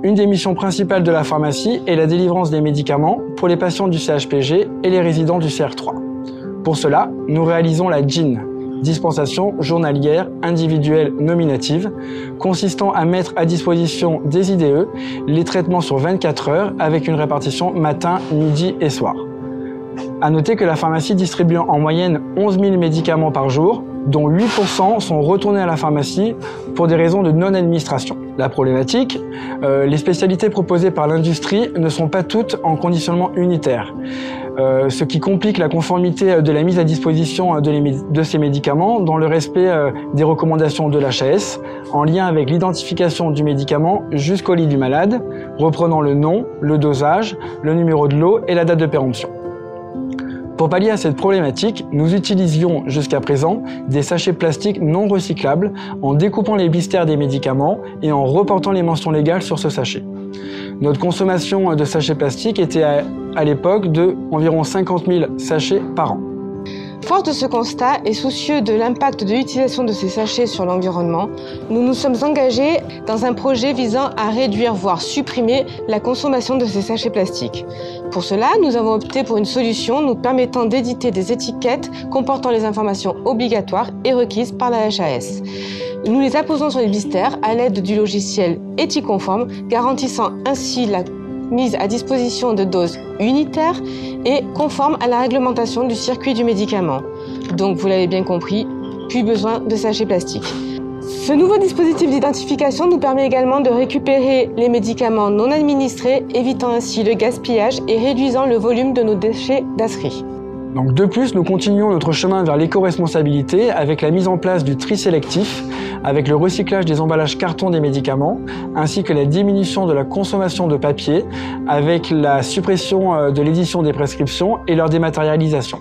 Une des missions principales de la pharmacie est la délivrance des médicaments pour les patients du CHPG et les résidents du CR3. Pour cela, nous réalisons la DJIN, dispensation journalière individuelle nominative, consistant à mettre à disposition des IDE les traitements sur 24 heures avec une répartition matin, midi et soir. À noter que la pharmacie distribue en moyenne 11 000 médicaments par jour, dont 8% sont retournés à la pharmacie pour des raisons de non-administration. La problématique, les spécialités proposées par l'industrie ne sont pas toutes en conditionnement unitaire, ce qui complique la conformité de la mise à disposition de ces médicaments dans le respect des recommandations de l'HAS, en lien avec l'identification du médicament jusqu'au lit du malade, reprenant le nom, le dosage, le numéro de lot et la date de péremption. Pour pallier à cette problématique, nous utilisions jusqu'à présent des sachets plastiques non recyclables en découpant les blisters des médicaments et en reportant les mentions légales sur ce sachet. Notre consommation de sachets plastiques était à l'époque de environ 50 000 sachets par an. Fort de ce constat et soucieux de l'impact de l'utilisation de ces sachets sur l'environnement, nous nous sommes engagés dans un projet visant à réduire, voire supprimer la consommation de ces sachets plastiques. Pour cela, nous avons opté pour une solution nous permettant d'éditer des étiquettes comportant les informations obligatoires et requises par la HAS. Nous les apposons sur les blisters à l'aide du logiciel Eticonform, garantissant ainsi la mise à disposition de doses unitaires et conformes à la réglementation du circuit du médicament. Donc, vous l'avez bien compris, plus besoin de sachets plastiques. Ce nouveau dispositif d'identification nous permet également de récupérer les médicaments non administrés, évitant ainsi le gaspillage et réduisant le volume de nos déchets d'ASRI. Donc de plus, nous continuons notre chemin vers l'éco-responsabilité avec la mise en place du tri sélectif, avec le recyclage des emballages carton des médicaments, ainsi que la diminution de la consommation de papier, avec la suppression de l'édition des prescriptions et leur dématérialisation.